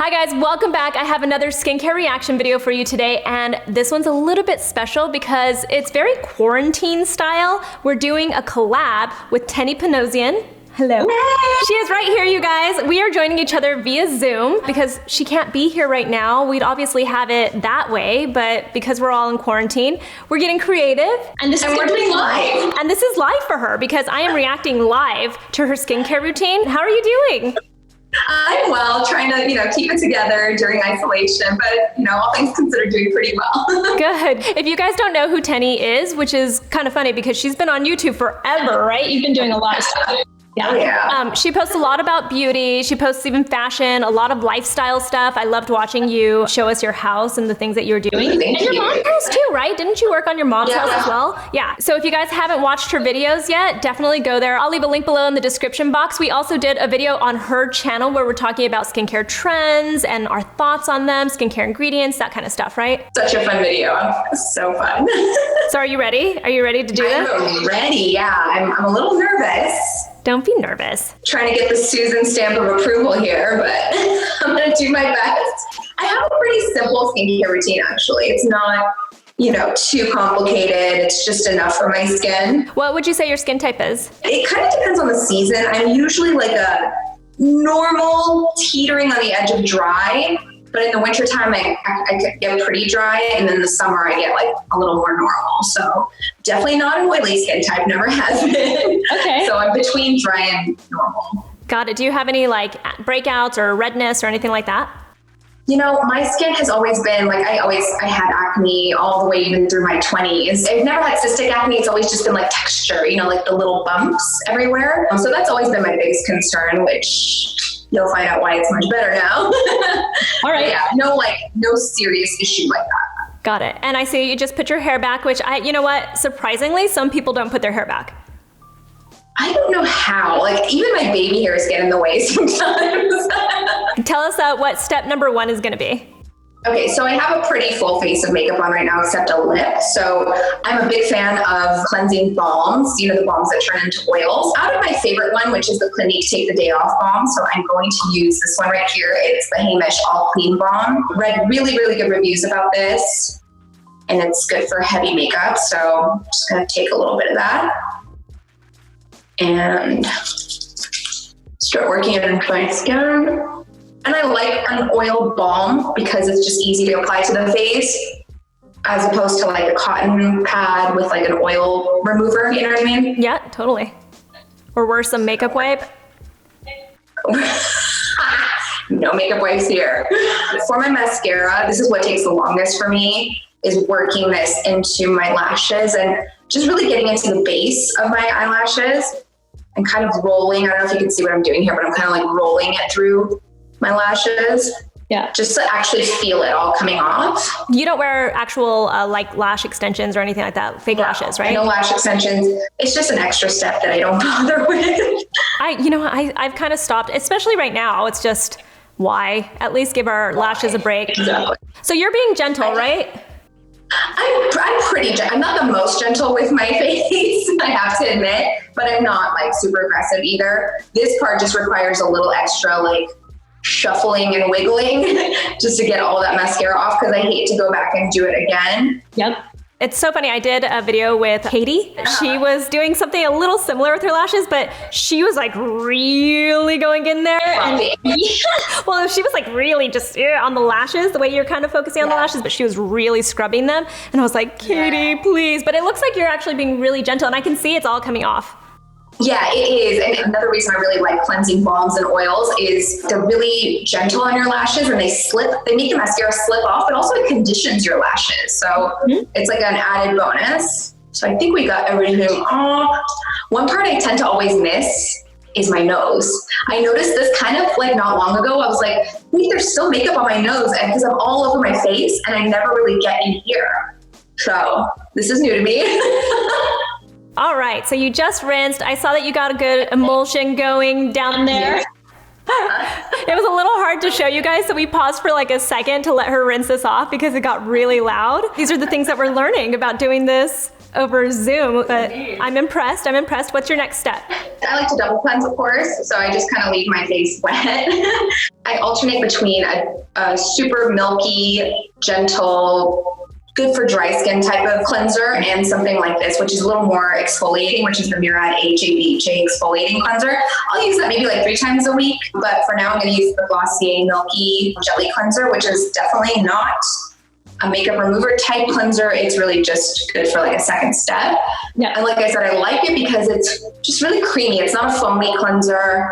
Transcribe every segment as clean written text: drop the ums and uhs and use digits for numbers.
Hi guys, welcome back. I have another skincare reaction video for you today, and this one's a little bit special because it's very quarantine style. We're doing a collab with Teni Panosian. Hello. Hey. She is right here, you guys. We are joining each other via Zoom because she can't be here right now. We'd obviously have it that way, but because we're all in quarantine, we're getting creative. And we're doing live. And this is live for her because I am reacting live to her skincare routine. How are you doing? I'm well, trying to, keep it together during isolation, but, all things considered, doing pretty well. Good. If you guys don't know who Teni is, which is kind of funny because she's been on YouTube forever, right? You've been doing a lot of stuff. Yeah. She posts a lot about beauty. She posts even fashion, a lot of lifestyle stuff. I loved watching you show us your house and the things that you were doing. Thank you. Your mom's house too, right? Didn't you work on your mom's house as well? Yeah. So if you guys haven't watched her videos yet, definitely go there. I'll leave a link below in the description box. We also did a video on her channel where we're talking about skincare trends and our thoughts on them, skincare ingredients, that kind of stuff, right? Such a fun video. So fun. So are you ready? Are you ready to do this? I'm ready, yeah. I'm a little nervous. Don't be nervous. Trying to get the Susan stamp of approval here, but I'm gonna do my best. I have a pretty simple skincare routine, actually. It's not, too complicated. It's just enough for my skin. What would you say your skin type is? It kind of depends on the season. I'm usually like a normal, teetering on the edge of dry, but in the wintertime, I get pretty dry, and then in the summer, I get like a little more normal. So definitely not an oily skin type, never has been. Okay. So I'm between dry and normal. Got it. Do you have any like breakouts or redness or anything like that? My skin has always been like, I had acne all the way even through my 20s. I've never had cystic acne. It's always just been like texture, like the little bumps everywhere. So that's always been my biggest concern, which you'll find out why it's much better now. All right. Yeah, no serious issue like that. Got it. And I see you just put your hair back, which surprisingly, some people don't put their hair back. I don't know how. Even my baby hairs get in the way sometimes. Tell us what step number 1 is going to be. Okay, so I have a pretty full face of makeup on right now, except a lip. So I'm a big fan of cleansing balms, the balms that turn into oils. Out of my favorite one, which is the Clinique Take the Day Off Balm. So I'm going to use this one right here. It's the Hamish All Clean Balm. Read really, really good reviews about this, and it's good for heavy makeup. So I'm just gonna take a little bit of that and start working it into my skin. And I like an oil balm because it's just easy to apply to the face as opposed to like a cotton pad with like an oil remover, you know what I mean? Yeah, totally. Or worse, a makeup wipe. No makeup wipes here. For my mascara, this is what takes the longest for me, is working this into my lashes and just really getting into the base of my eyelashes and kind of rolling. I don't know if you can see what I'm doing here, but I'm kind of like rolling it through my lashes. Yeah. Just to actually feel it all coming off. You don't wear actual like lash extensions or anything like that, fake lashes, right? No lash extensions. It's just an extra step that I don't bother with. I've kind of stopped, especially right now. It's just why? At least give our lashes a break. Exactly. So you're being gentle, right? I'm pretty gentle. I'm not the most gentle with my face, I have to admit, but I'm not like super aggressive either. This part just requires a little extra like shuffling and wiggling just to get all that mascara off because I hate to go back and do it again. Yep. It's so funny. I did a video with Katie. She was doing something a little similar with her lashes, but she was like really going in there. Well, she was like really just on the lashes, the way you're kind of focusing on the lashes, but she was really scrubbing them. And I was like, Katie, please. But it looks like you're actually being really gentle and I can see it's all coming off. Yeah, it is. And another reason I really like cleansing balms and oils is they're really gentle on your lashes and they make the mascara slip off, but also it conditions your lashes. So it's like an added bonus. So I think we got everything off. One part I tend to always miss is my nose. I noticed this kind of like not long ago. I was like, wait, there's still makeup on my nose because I'm all over my face and I never really get in here. So this is new to me. All right, so you just rinsed. I saw that you got a good emulsion going down there. It was a little hard to show you guys, so we paused for like a second to let her rinse this off because it got really loud. These are the things that we're learning about doing this over Zoom, but I'm impressed. What's your next step? I like to double cleanse, of course, so I just kind of leave my face wet. I alternate between a super milky, gentle, good for dry skin type of cleanser and something like this, which is a little more exfoliating, which is the Murad AJBJ exfoliating cleanser. I'll use that maybe like 3 times a week, but for now I'm going to use the Glossier Milky Jelly Cleanser, which is definitely not a makeup remover type cleanser. It's really just good for like a second step. Yeah. And like I said, I like it because it's just really creamy. It's not a foamy cleanser,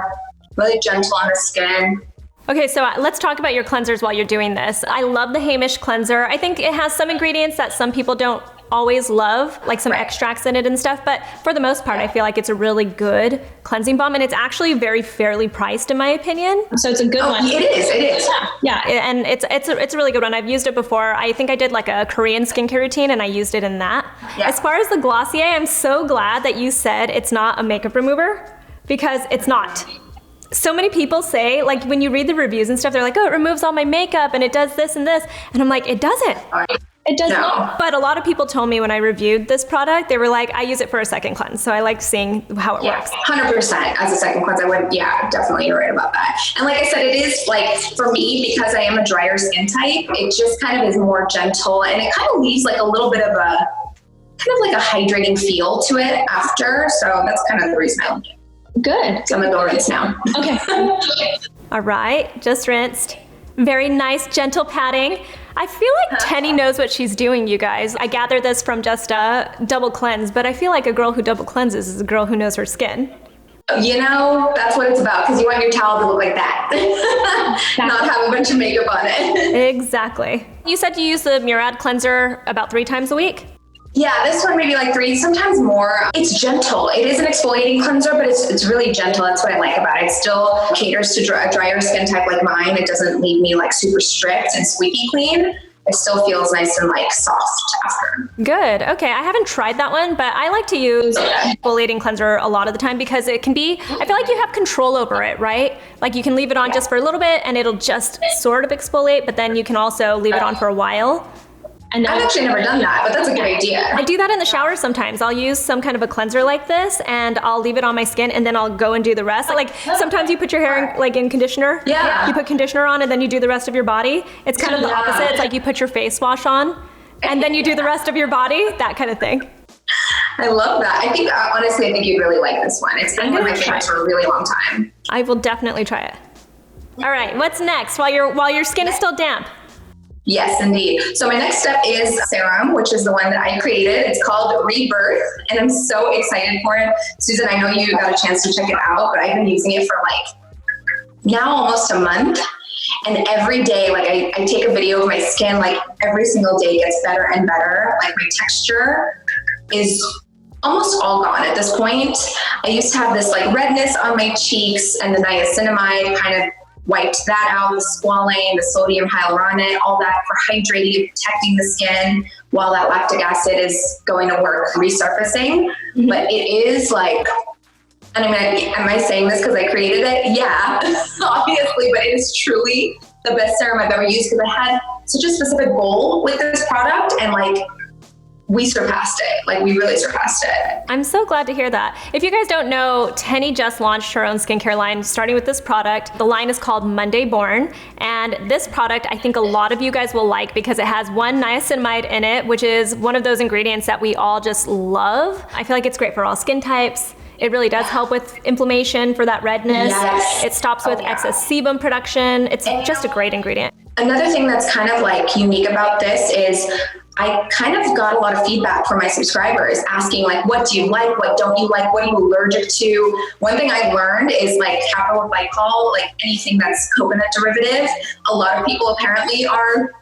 really gentle on the skin. Okay, so let's talk about your cleansers while you're doing this. I love the Hamish cleanser. I think it has some ingredients that some people don't always love, like some extracts in it and stuff, but for the most part, I feel like it's a really good cleansing balm, and it's actually very fairly priced in my opinion. So it's a good one. It is. Yeah, and it's a really good one. I've used it before. I think I did like a Korean skincare routine and I used it in that. Yeah. As far as the Glossier, I'm so glad that you said it's not a makeup remover, because it's not. So many people say, like when you read the reviews and stuff, they're like, oh, it removes all my makeup and it does this and this. And I'm like, it doesn't. It does not. But a lot of people told me when I reviewed this product, they were like, I use it for a second cleanse. So I like seeing how it works. 100% as a second cleanse. I would, definitely, you're right about that. And like I said, it is like, for me, because I am a drier skin type, it just kind of is more gentle, and it kind of leaves like a little bit of like a hydrating feel to it after. So that's kind of the reason I like it. Good. So I'm gonna go rinse now. Okay. All right, just rinsed. Very nice, gentle patting. I feel like Teni knows what she's doing, you guys. I gathered this from just a double cleanse, but I feel like a girl who double cleanses is a girl who knows her skin. You know, that's what it's about, because you want your towel to look like that. Not have a bunch of makeup on it. Exactly. You said you use the Murad cleanser about 3 times a week? Yeah, this one maybe like 3, sometimes more. It's gentle. It is an exfoliating cleanser, but it's really gentle. That's what I like about it. It still caters to a drier skin type like mine. It doesn't leave me like super strict and squeaky clean. It still feels nice and like soft after. Good. Okay, I haven't tried that one, but I like to use exfoliating cleanser a lot of the time because it can be, I feel like you have control over it, right? Like you can leave it on just for a little bit and it'll just sort of exfoliate, but then you can also leave it on for a while. And I've actually never done that, but that's a good idea. I do that in the shower sometimes. I'll use some kind of a cleanser like this and I'll leave it on my skin and then I'll go and do the rest. Like sometimes you put your hair in conditioner. Yeah. You put conditioner on and then you do the rest of your body. It's kind of the opposite. It's like you put your face wash on and then you do the rest of your body, that kind of thing. I love that. I think, honestly, I think you'd really like this one. It's been one of my favorites for a really long time. I will definitely try it. All right, what's next while your skin is still damp? Yes, indeed. So my next step is serum, which is the one that I created. It's called Rebirth, and I'm so excited for it. Susan, I know you got a chance to check it out, but I've been using it for like now almost a month. And every day, like I take a video of my skin, like every single day gets better and better. Like my texture is almost all gone at this point. I used to have this like redness on my cheeks, and the niacinamide kind of wiped that out, the squalane, the sodium hyaluronate, all that for hydrating, protecting the skin while that lactic acid is going to work resurfacing. Mm-hmm. But it is like, and I mean, am I saying this because I created it? Yeah, obviously, but it is truly the best serum I've ever used because I had such a specific goal with this product, and like, we surpassed it. Like, we really surpassed it. I'm so glad to hear that. If you guys don't know, Teni just launched her own skincare line starting with this product. The line is called Monday Born, and this product I think a lot of you guys will like because it has one niacinamide in it, which is one of those ingredients that we all just love. I feel like it's great for all skin types. It really does help with inflammation for that redness. Yes. It stops with excess sebum production. It's just a great ingredient. Another thing that's kind of like unique about this is I kind of got a lot of feedback from my subscribers asking like, what do you like? What don't you like? What are you allergic to? One thing I learned is like capital glycol, like anything that's coconut derivative. A lot of people apparently are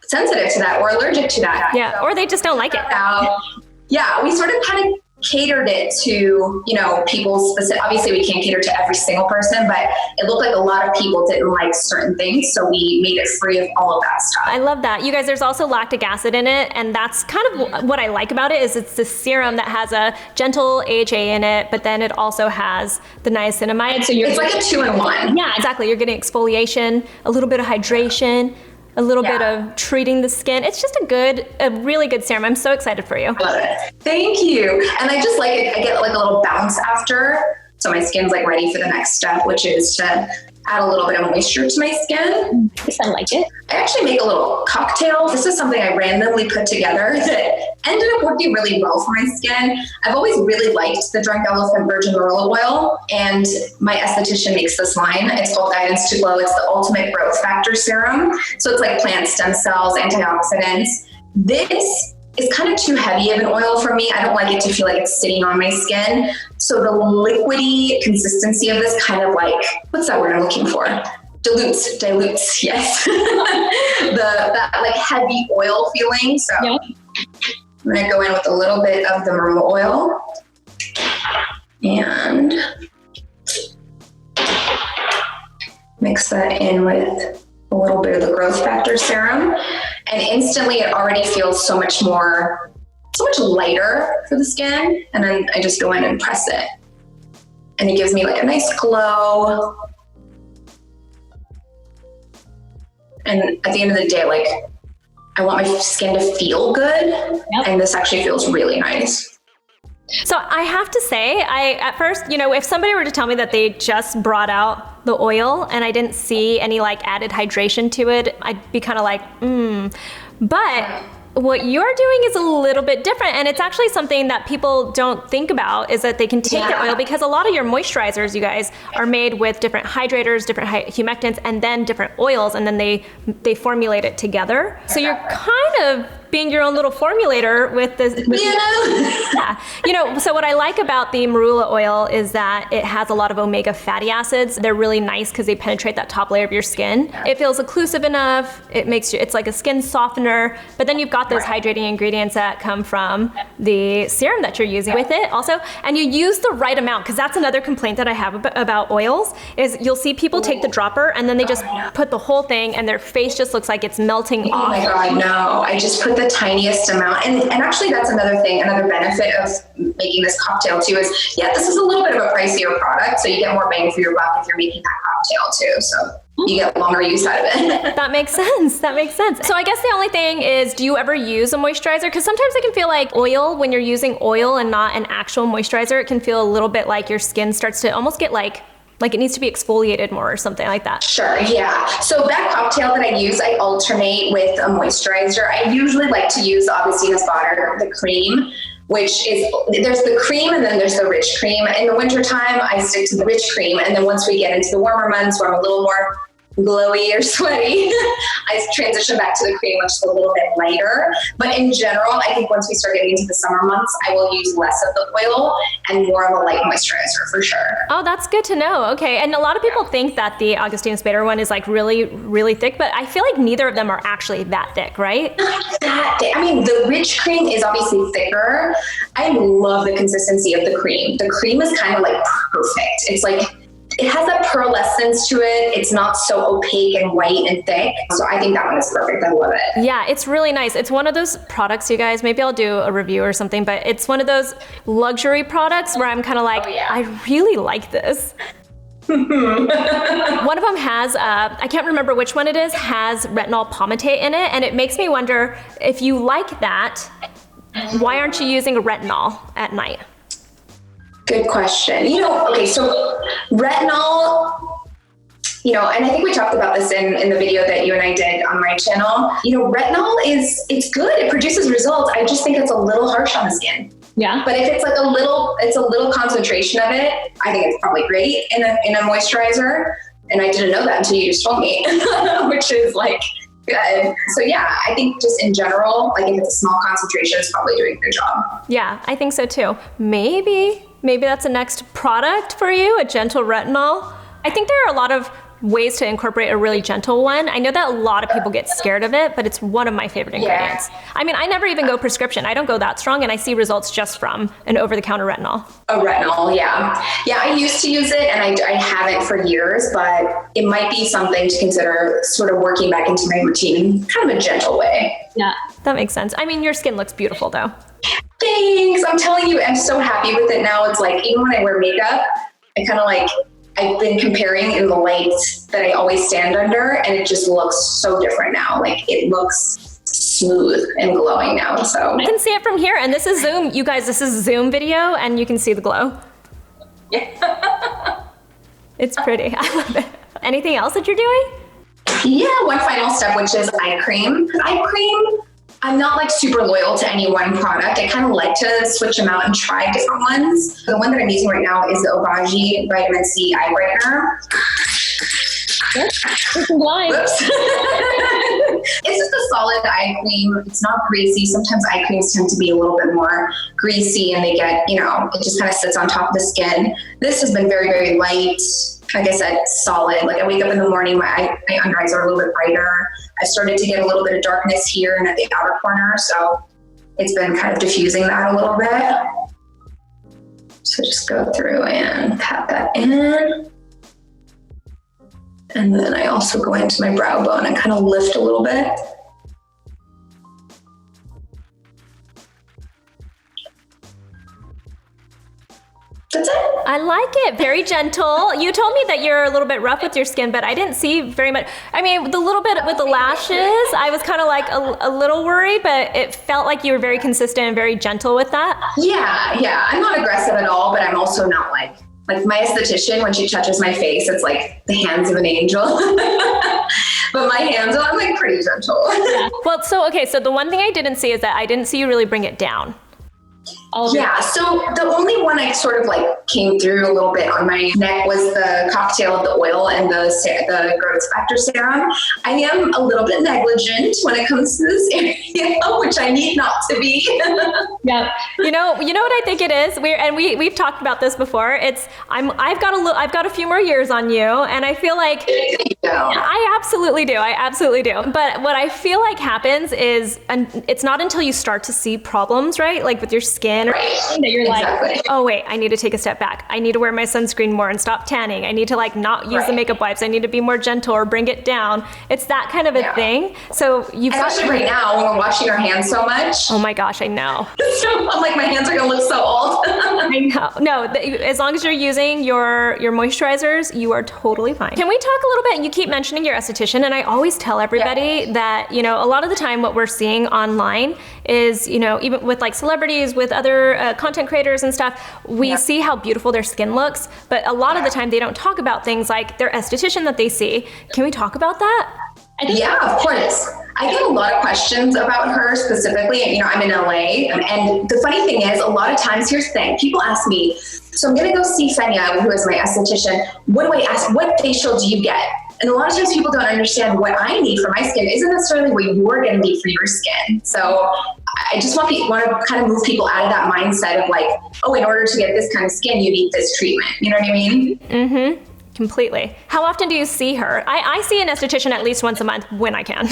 sensitive to that or allergic to that. Yeah, or they just don't like it. Yeah, we sort of kind of catered it to, you know, people's specific, obviously we can't cater to every single person, but it looked like a lot of people didn't like certain things. So we made it free of all of that stuff. I love that. You guys, there's also lactic acid in it. And that's kind of what I like about it is it's this serum that has a gentle AHA in it, but then it also has the niacinamide. So it's like a 2-in-1. Yeah, exactly. You're getting exfoliation, a little bit of hydration, a little bit of treating the skin. It's just a really good serum. I'm so excited for you. Love it. Thank you. And I just like it. I get like a little bounce after. So my skin's like ready for the next step, which is to add a little bit of moisture to my skin. Yes, I like it. I actually make a little cocktail. This is something I randomly put together that ended up working really well for my skin. I've always really liked the Drunk Elephant Virgin Marula Oil, and my esthetician makes this line. It's called Guidance to Glow. It's the ultimate growth factor serum. So it's like plant stem cells, antioxidants. This is kind of too heavy of an oil for me. I don't like it to feel like it's sitting on my skin. So the liquidy consistency of this kind of like, what's that word I'm looking for? Dilutes, yes. that like heavy oil feeling. So I'm gonna go in with a little bit of the marula oil and mix that in with a little bit of the growth factor serum. And instantly it already feels so much lighter for the skin. And then I just go in and press it. And it gives me like a nice glow. And at the end of the day, like I want my skin to feel good. And this actually feels really nice. So I have to say, at first, if somebody were to tell me that they just brought out the oil and I didn't see any like added hydration to it, I'd be kind of like, But what you're doing is a little bit different, and it's actually something that people don't think about, is that they can take your oil, because a lot of your moisturizers, you guys, are made with different hydrators, different humectants, and then different oils, and then they formulate it together. So you're kind of being your own little formulator with this. So what I like about the marula oil is that it has a lot of omega fatty acids. They're really nice because they penetrate that top layer of your skin. It feels occlusive enough. It's like a skin softener, but then you've got those hydrating ingredients that come from the serum that you're using with it also. And you use the right amount, because that's another complaint that I have about oils, is you'll see people take the dropper and then they just put the whole thing and their face just looks like it's melting off. Oh my God, no. I just put the tiniest amount. And actually that's another thing, another benefit of making this cocktail too is, this is a little bit of a pricier product. So you get more bang for your buck if you're making that cocktail too. So you get longer use out of it. That makes sense. So I guess the only thing is, do you ever use a moisturizer? Because sometimes it can feel like oil, when you're using oil and not an actual moisturizer, it can feel a little bit like your skin starts to almost get like it needs to be exfoliated more or something like that. Sure, yeah. So that cocktail that I use, I alternate with a moisturizer. I usually like to use Augustinus Bader, the cream, which is, there's the cream and then there's the rich cream. In the wintertime, I stick to the rich cream. And then once we get into the warmer months where I'm a little more glowy or sweaty, I transition back to the cream, which is a little bit lighter. But in general, I think once we start getting into the summer months, I will use less of the oil and more of a light moisturizer for sure. Oh, that's good to know. Okay. And a lot of people think that the Augustinus Bader one is like really, really thick, but I feel like neither of them are actually that thick, right? Not that thick. I mean, the rich cream is obviously thicker. I love the consistency of the cream. The cream is kind of like perfect. It's like, it has that pearlescence to it. It's not so opaque and white and thick. So I think that one is perfect. I love it. Yeah, it's really nice. It's one of those products, you guys, maybe I'll do a review or something, but it's one of those luxury products where I'm kind of like, I really like this. One of them has, I can't remember which one it is, has retinol palmitate in it. And it makes me wonder, if you like that, why aren't you using a retinol at night? Good question. Okay, so retinol, and I think we talked about this in the video that you and I did on my channel. Retinol it's good. It produces results. I just think it's a little harsh on the skin. Yeah. But if it's like it's a little concentration of it, I think it's probably great in a moisturizer. And I didn't know that until you just told me, which is like good. So yeah, I think just in general, like if it's a small concentration, it's probably doing a good job. Yeah, I think so too. Maybe that's the next product for you, a gentle retinol. I think there are a lot of ways to incorporate a really gentle one. I know that a lot of people get scared of it, but it's one of my favorite ingredients. I mean, I never even go prescription. I don't go that strong, and I see results just from an over-the-counter retinol. A retinol, yeah. Yeah, I used to use it, and I haven't for years, but it might be something to consider sort of working back into my routine, kind of a gentle way. Yeah. That makes sense. I mean, your skin looks beautiful, though. Thanks. I'm telling you, I'm so happy with it now. It's like, even when I wear makeup, I kind of like I've been comparing in the light that I always stand under, and it just looks so different now. Like it looks smooth and glowing now. So I can see it from here, and this is Zoom. You guys, this is Zoom video, and you can see the glow. yeah. It's pretty. I love it. Anything else that you're doing? Yeah, one final step, which is eye cream. Eye cream, I'm not like super loyal to any one product. I kind of like to switch them out and try different ones. The one that I'm using right now is the Obagi Vitamin C Eye Brightener. It's blind. Whoops. It's just a solid eye cream. It's not greasy. Sometimes eye creams tend to be a little bit more greasy and they get, it just kind of sits on top of the skin. This has been very, very light. Like I said, solid. Like I wake up in the morning, my under eyes are a little bit brighter. I started to get a little bit of darkness here and at the outer corner. So it's been kind of diffusing that a little bit. So just go through and pat that in. And then I also go into my brow bone and kind of lift a little bit. That's it. I like it. Very gentle. You told me that you're a little bit rough with your skin, but I didn't see very much. I mean, the little bit with the lashes, I was kind of like a little worried, but it felt like you were very consistent and very gentle with that. Yeah. I'm not aggressive at all, but I'm also not like my esthetician, when she touches my face, it's like the hands of an angel. But my hands are like pretty gentle. Yeah. Well, so the one thing I didn't see is that I didn't see you really bring it down. Yeah, so the only one I sort of like came through a little bit on my neck was the cocktail of the oil and the growth factor serum. I am a little bit negligent when it comes to this area, which I need not to be. Yeah. You know what I think it is? We've talked about this before. I've got a few more years on you, and I feel like I absolutely do. But what I feel like happens is, and it's not until you start to see problems, right? Like with your skin, right. That you're Exactly. like, oh wait, I need to take a step back. I need to wear my sunscreen more and stop tanning. I need to like not use the makeup wipes. I need to be more gentle or bring it down. It's that kind of a thing. So especially right now when we're washing our hands so much. Oh my gosh, I know. So I'm like, my hands are gonna look so old. I know. No, as long as you're using your moisturizers, you are totally fine. Can we talk a little bit? You keep mentioning your esthetician, and I always tell everybody that, a lot of the time what we're seeing online is, even with like celebrities, with other content creators and stuff, we see how beautiful their skin looks, but a lot of the time they don't talk about things like their esthetician that they see. Can we talk about that? Yeah, of course. I get a lot of questions about her specifically. I'm in LA, and the funny thing is, a lot of times, here's the thing, people ask me, so I'm gonna go see Fenya, who is my esthetician, what facial do you get? And a lot of times people don't understand what I need for my skin isn't necessarily what you're gonna need for your skin. So I just want to kind of move people out of that mindset of like, oh, in order to get this kind of skin, you need this treatment. You know what I mean? Mm-hmm. Completely. How often do you see her? I see an esthetician at least once a month when I can.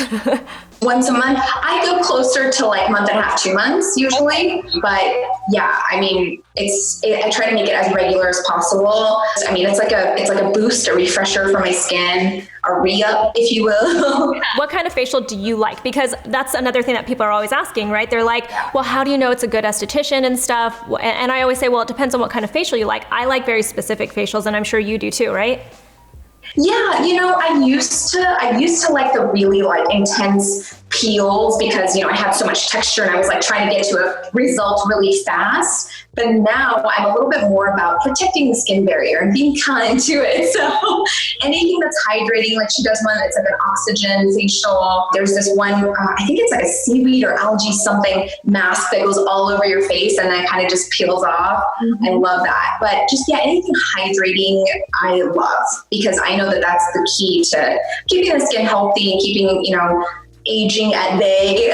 Once a month. I go closer to like month and a half, 2 months usually. But yeah, I mean, I try to make it as regular as possible. I mean, it's like a boost, a refresher for my skin, a re-up, if you will. What kind of facial do you like? Because that's another thing that people are always asking, right? They're like, well, how do you know it's a good esthetician and stuff? And I always say, well, it depends on what kind of facial you like. I like very specific facials, and I'm sure you do too, right? Yeah, I used to like the really like intense peels because, I had so much texture and I was like trying to get to a result really fast. But now I'm a little bit more about protecting the skin barrier and being kind to it. So anything that's hydrating, like she does one that's like an oxygen facial. There's this one, I think it's like a seaweed or algae something mask that goes all over your face and then kind of just peels off. Mm-hmm. I love that. But just, anything hydrating I love because I know that that's the key to keeping the skin healthy and keeping, aging at bay.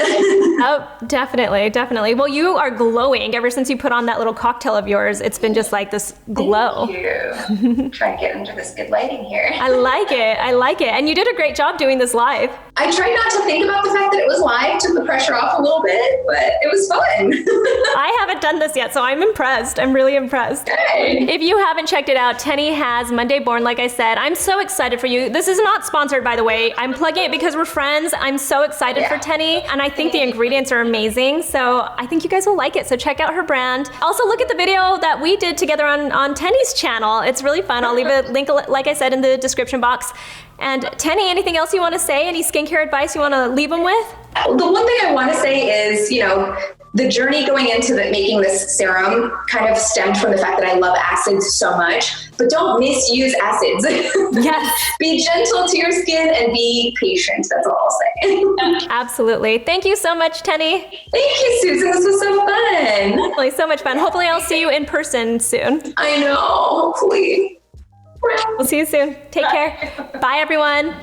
Oh, definitely. Well, you are glowing ever since you put on that little cocktail of yours. It's been just like this glow. Thank you. Trying to get into this good lighting here. I like it. And you did a great job doing this live. I tried not to think about the fact that it was live, took the pressure off a little bit, but it was fun. I haven't done this yet, so I'm impressed. I'm really impressed. Hey. If you haven't checked it out, Teni has Monday Born, like I said. I'm so excited for you. This is not sponsored, by the way. I'm plugging it because we're friends. I'm so excited for Teni, and I think the ingredients are amazing. So I think you guys will like it. So check out her brand. Also look at the video that we did together on Teni's channel. It's really fun. I'll leave a link, like I said, in the description box. And Teni, anything else you want to say? Any skincare advice you want to leave them with? The one thing I want to say is, the journey going into making this serum kind of stemmed from the fact that I love acids so much, but don't misuse acids. Yes. Be gentle to your skin and be patient. That's all I'll say. Absolutely. Thank you so much, Teni. Thank you, Susan. This was so fun. Really, so much fun. Hopefully I'll see you in person soon. I know, hopefully. We'll see you soon. Take care. Bye, everyone.